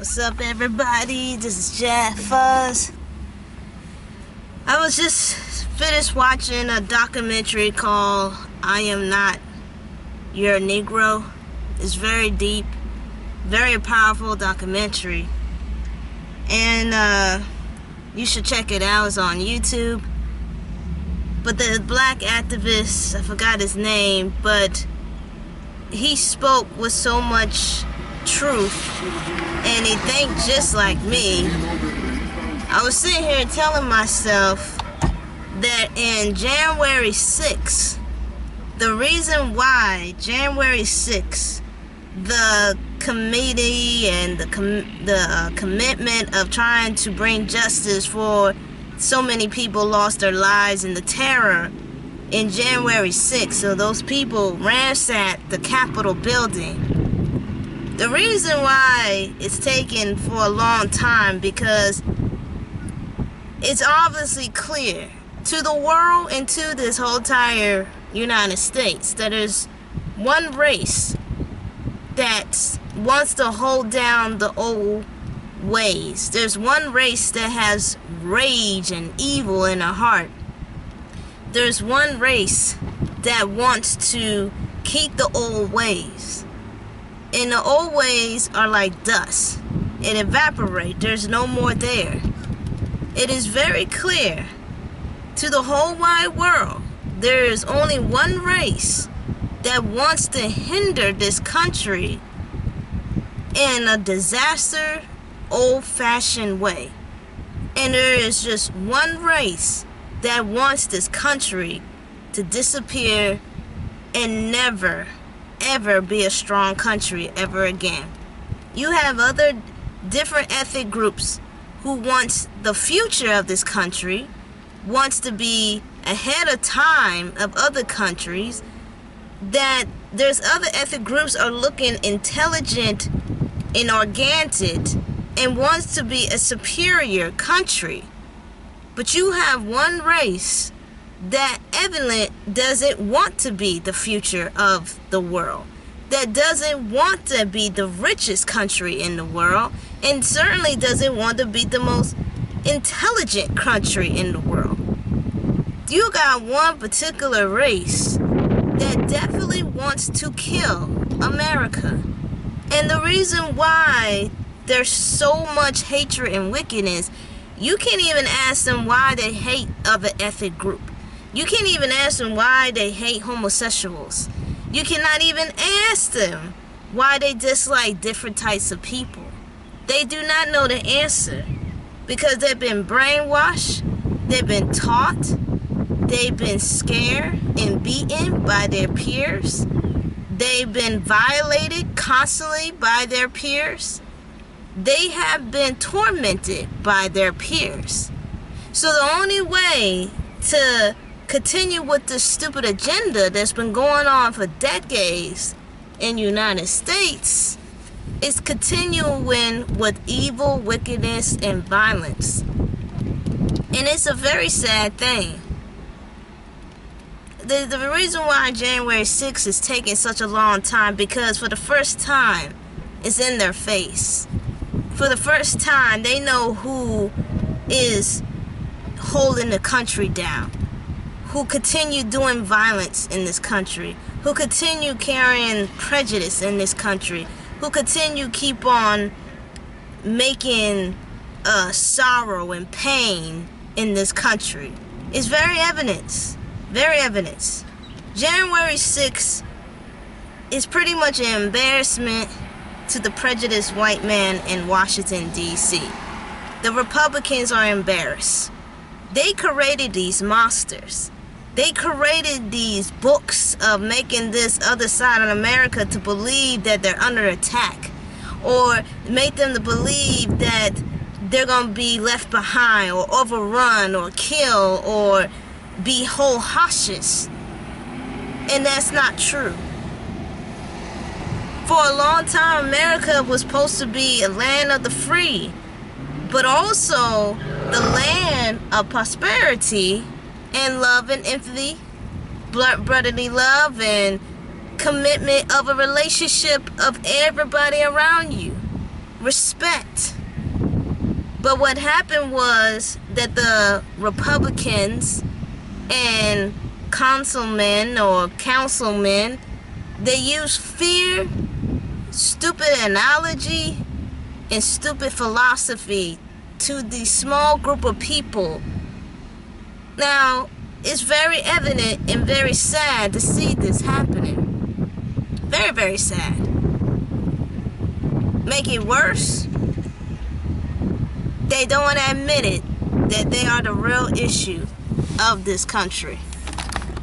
What's up, everybody? This is Jeff Fuzz. I was just finished watching a documentary called I Am Not Your Negro. It's very deep, very powerful documentary. And you should check it out. It's on YouTube. But the black activist, I forgot his name, but he spoke with so much truth, and he think just like me. I was sitting here telling myself that in January 6th, the reason why January 6th, the committee and the commitment of trying to bring justice for so many people lost their lives in the terror in January 6th, so those people ransacked the Capitol building. The reason why it's taken for a long time, because it's obviously clear to the world and to this whole entire United States that there's one race that wants to hold down the old ways. There's one race that has rage and evil in her heart. There's one race that wants to keep the old ways. And the old ways are like dust. It evaporates. There's no more there. It is very clear to the whole wide world. There is only one race that wants to hinder this country in a disaster, old-fashioned way. And there is just one race that wants this country to disappear and never, ever be a strong country ever again. You have other different ethnic groups who wants the future of this country, wants to be ahead of time of other countries, that there's other ethnic groups are looking intelligent and organic and wants to be a superior country. But you have one race that evidently doesn't want to be the future of the world, that doesn't want to be the richest country in the world, and certainly doesn't want to be the most intelligent country in the world. You got one particular race that definitely wants to kill America. And the reason why there's so much hatred and wickedness, you can't even ask them why they hate other ethnic group. You can't even ask them why they hate homosexuals. You cannot even ask them why they dislike different types of people. They do not know the answer because they've been brainwashed, they've been taught, they've been scared and beaten by their peers. They've been violated constantly by their peers. They have been tormented by their peers. So the only way to continue with this stupid agenda that's been going on for decades in the United States is continuing with evil, wickedness, and violence. And it's a very sad thing. The reason why January 6th is taking such a long time, because for the first time, it's in their face. For the first time, they know who is holding the country down, who continue doing violence in this country, who continue carrying prejudice in this country, who continue keep on making sorrow and pain in this country. It's very evident. Very evident. January 6th is pretty much an embarrassment to the prejudiced white man in Washington, D.C. The Republicans are embarrassed. They created these monsters. They created these books of making this other side of America to believe that they're under attack, or make them to believe that they're going to be left behind or overrun or killed or be whole hostage. And that's not true. For a long time, America was supposed to be a land of the free, but also the land of prosperity and love and empathy, brotherly love and commitment of a relationship of everybody around you. respect. But what happened was that the Republicans and councilmen, they used fear, stupid analogy, and stupid philosophy to the small group of people. Now, it's very evident and very sad to see this happening. Very, very sad. Make it worse, they don't want to admit it, that they are the real issue of this country.